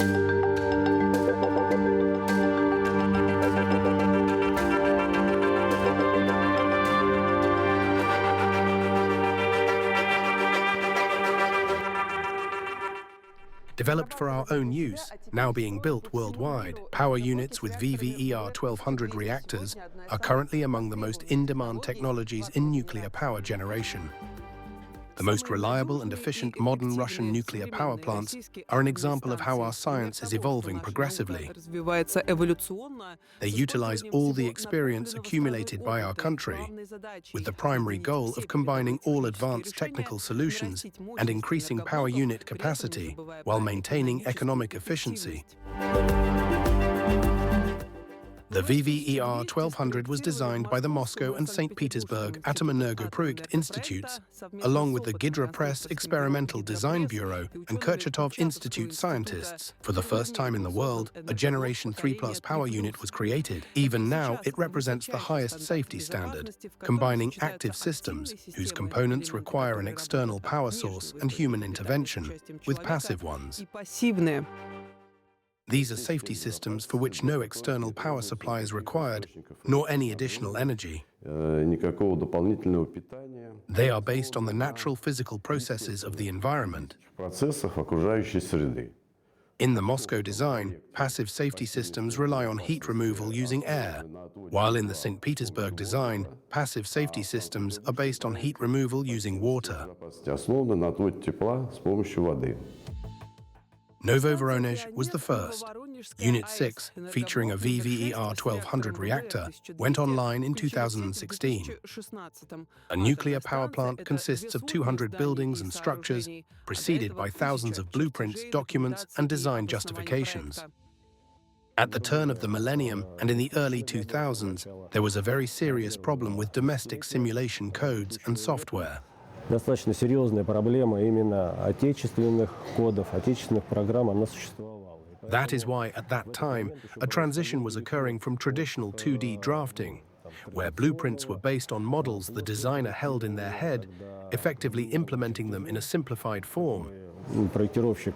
Developed for our own use, now being built worldwide, power units with VVER-1200 reactors are currently among the most in-demand technologies in nuclear power generation. The most reliable and efficient modern Russian nuclear power plants are an example of how our science is evolving progressively. They utilize all the experience accumulated by our country, with the primary goal of combining all advanced technical solutions and increasing power unit capacity while maintaining economic efficiency. The VVER-1200 was designed by the Moscow and St. Petersburg Atomenergoproject Institutes, along with the Gidropress Experimental Design Bureau and Kurchatov Institute scientists. For the first time in the world, a Generation III power unit was created. Even now, it represents the highest safety standard, combining active systems, whose components require an external power source and human intervention, with passive ones. These are safety systems for which no external power supply is required, nor any additional energy. They are based on the natural physical processes of the environment. In the Moscow design, passive safety systems rely on heat removal using air, while in the St. Petersburg design, passive safety systems are based on heat removal using water. Novovoronezh was the first. Unit 6, featuring a VVER-1200 reactor, went online in 2016. A nuclear power plant consists of 200 buildings and structures, preceded by thousands of blueprints, documents, and design justifications. At the turn of the millennium and in the early 2000s, there was a very serious problem with domestic simulation codes and software. Достаточно серьезная проблема именно отечественных кодов, отечественных программ, она существовала. That is why, at that time, a transition was occurring from traditional 2D drafting, where blueprints were based on models the designer held in their head, effectively implementing them in a simplified form. Проектировщик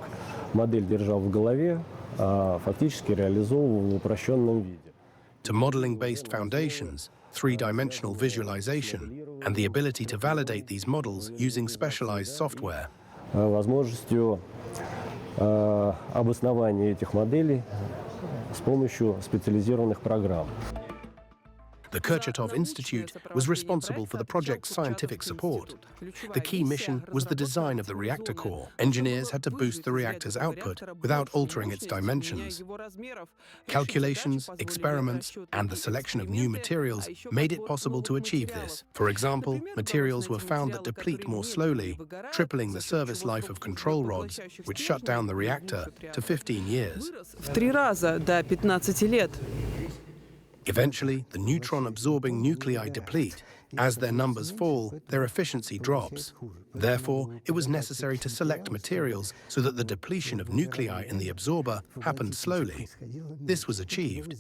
модель держал в голове, а фактически реализовывал в упрощенном виде. To modeling-based foundations, three-dimensional visualization, and the ability to validate these models using specialized software. Возможностью обоснования этих моделей с помощью специализированных программ. The Kurchatov Institute was responsible for the project's scientific support. The key mission was the design of the reactor core. Engineers had to boost the reactor's output without altering its dimensions. Calculations, experiments, and the selection of new materials made it possible to achieve this. For example, materials were found that deplete more slowly, tripling the service life of control rods, which shut down the reactor to 15 years. В 3 раза до 15 лет. Eventually, the neutron-absorbing nuclei deplete. As their numbers fall, their efficiency drops. Therefore, it was necessary to select materials so that the depletion of nuclei in the absorber happened slowly. This was achieved.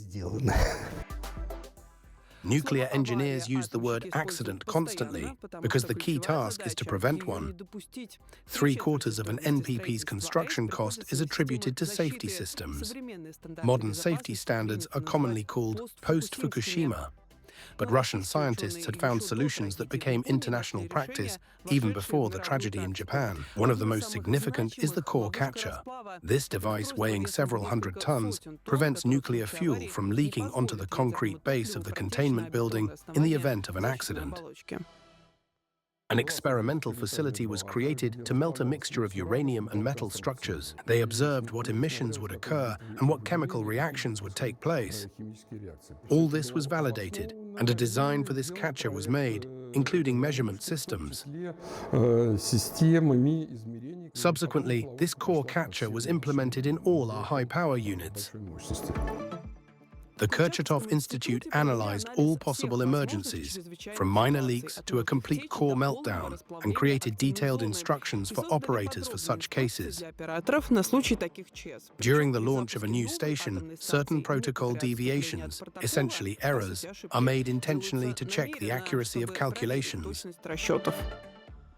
Nuclear engineers use the word accident constantly because the key task is to prevent one. 3/4 of an NPP's construction cost is attributed to safety systems. Modern safety standards are commonly called post-Fukushima. But Russian scientists had found solutions that became international practice even before the tragedy in Japan. One of the most significant is the core catcher. This device, weighing several hundred tons, prevents nuclear fuel from leaking onto the concrete base of the containment building in the event of an accident. An experimental facility was created to melt a mixture of uranium and metal structures. They observed what emissions would occur and what chemical reactions would take place. All this was validated, and a design for this catcher was made, including measurement systems. Subsequently, this core catcher was implemented in all our high-power units. The Kurchatov Institute analyzed all possible emergencies, from minor leaks to a complete core meltdown, and created detailed instructions for operators for such cases. During the launch of a new station, certain protocol deviations, essentially errors, are made intentionally to check the accuracy of calculations.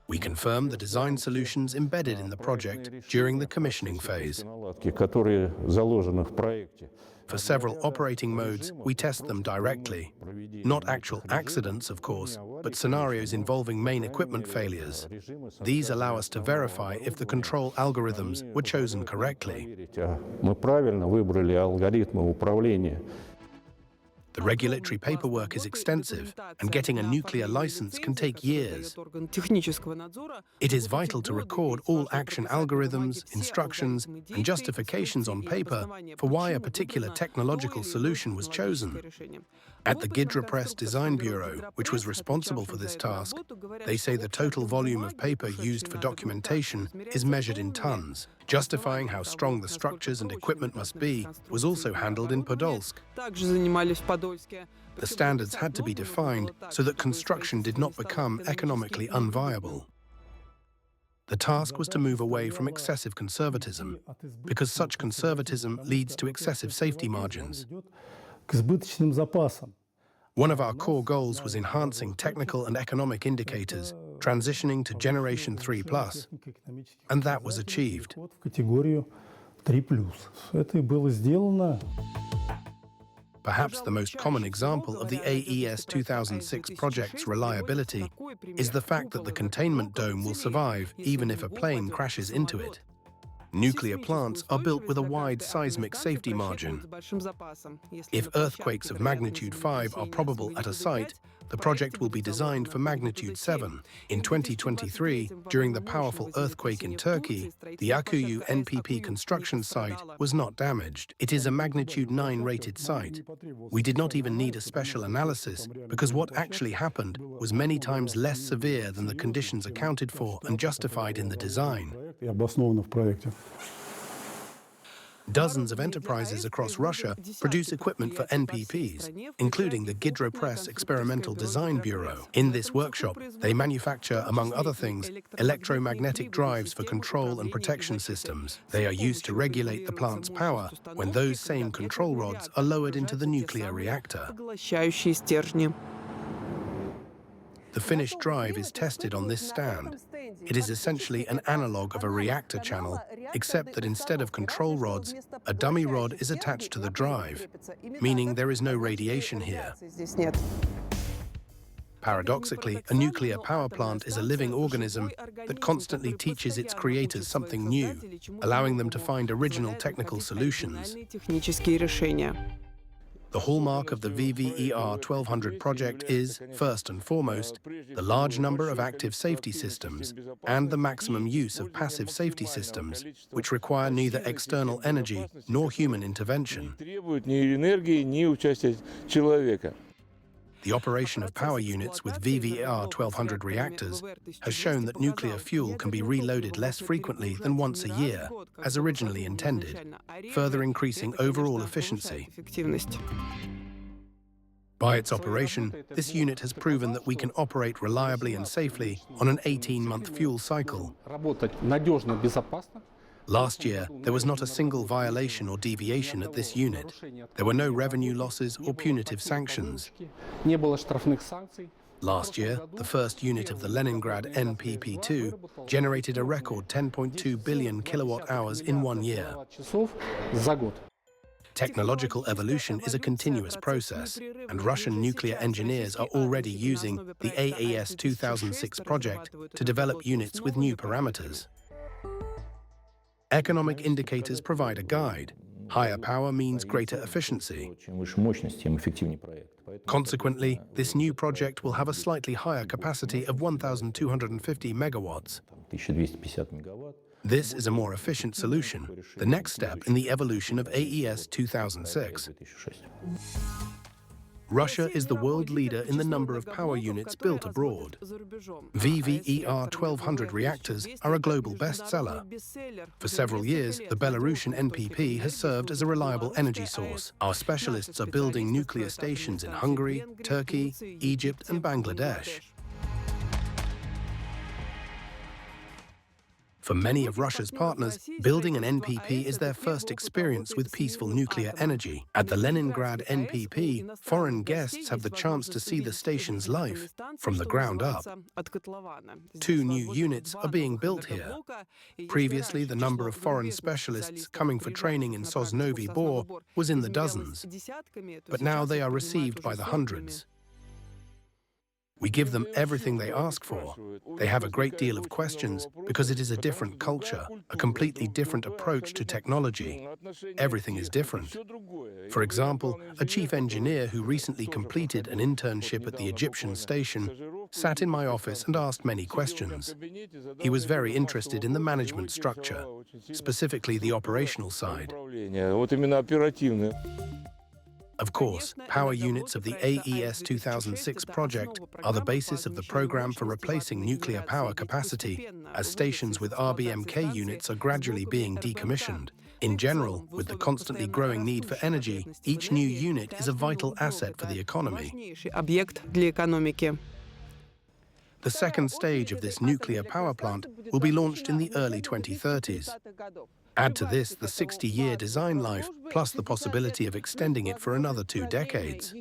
We confirmed the design solutions embedded in the project during the commissioning phase. For several operating modes, we test them directly. Not actual accidents, of course, but scenarios involving main equipment failures. These allow us to verify if the control algorithms were chosen correctly. The regulatory paperwork is extensive, and getting a nuclear license can take years. It is vital to record all action algorithms, instructions, and justifications on paper for why a particular technological solution was chosen. At the Gidropress Design Bureau, which was responsible for this task, they say the total volume of paper used for documentation is measured in tons. Justifying how strong the structures and equipment must be was also handled in Podolsk. The standards had to be defined so that construction did not become economically unviable. The task was to move away from excessive conservatism, because such conservatism leads to excessive safety margins. One of our core goals was enhancing technical and economic indicators, transitioning to Generation III+, and that was achieved. Perhaps the most common example of the AES-2006 project's reliability is the fact that the containment dome will survive even if a plane crashes into it. Nuclear plants are built with a wide seismic safety margin. If earthquakes of magnitude 5 are probable at a site, the project will be designed for magnitude 7. In 2023, during the powerful earthquake in Turkey, the Akuyu NPP construction site was not damaged. It is a magnitude 9 rated site. We did not even need a special analysis because what actually happened was many times less severe than the conditions accounted for and justified in the design. Dozens of enterprises across Russia produce equipment for NPPs, including the Gidropress Experimental Design Bureau. In this workshop, they manufacture, among other things, electromagnetic drives for control and protection systems. They are used to regulate the plant's power when those same control rods are lowered into the nuclear reactor. The finished drive is tested on this stand. It is essentially an analog of a reactor channel, except that instead of control rods, a dummy rod is attached to the drive, meaning there is no radiation here. Paradoxically, a nuclear power plant is a living organism that constantly teaches its creators something new, allowing them to find original technical solutions. The hallmark of the VVER-1200 project is, first and foremost, the large number of active safety systems and the maximum use of passive safety systems, which require neither external energy nor human intervention. The operation of power units with VVER-1200 reactors has shown that nuclear fuel can be reloaded less frequently than once a year, as originally intended, further increasing overall efficiency. By its operation, this unit has proven that we can operate reliably and safely on an 18-month fuel cycle. Last year, there was not a single violation or deviation at this unit. There were no revenue losses or punitive sanctions. Last year, the first unit of the Leningrad NPP-2 generated a record 10.2 billion kilowatt-hours in 1 year. Technological evolution is a continuous process, and Russian nuclear engineers are already using the AES-2006 project to develop units with new parameters. Economic indicators provide a guide. Higher power means greater efficiency. Consequently, this new project will have a slightly higher capacity of 1,250 megawatts. This is a more efficient solution, the next step in the evolution of AES-2006. Russia is the world leader in the number of power units built abroad. VVER-1200 reactors are a global bestseller. For several years, the Belarusian NPP has served as a reliable energy source. Our specialists are building nuclear stations in Hungary, Turkey, Egypt, and Bangladesh. For many of Russia's partners, building an NPP is their first experience with peaceful nuclear energy. At the Leningrad NPP, foreign guests have the chance to see the station's life from the ground up. 2 new units are being built here. Previously, the number of foreign specialists coming for training in Sosnovy Bor was in the dozens, but now they are received by the hundreds. We give them everything they ask for. They have a great deal of questions because it is a different culture, a completely different approach to technology. Everything is different. For example, a chief engineer who recently completed an internship at the Egyptian station sat in my office and asked many questions. He was very interested in the management structure, specifically the operational side. Of course, power units of the AES-2006 project are the basis of the program for replacing nuclear power capacity, as stations with RBMK units are gradually being decommissioned. In general, with the constantly growing need for energy, each new unit is a vital asset for the economy. The second stage of this nuclear power plant will be launched in the early 2030s. Add to this the 60-year design life, plus the possibility of extending it for another 2 decades.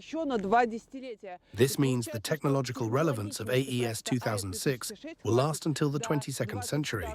This means the technological relevance of AES-2006 will last until the 22nd century.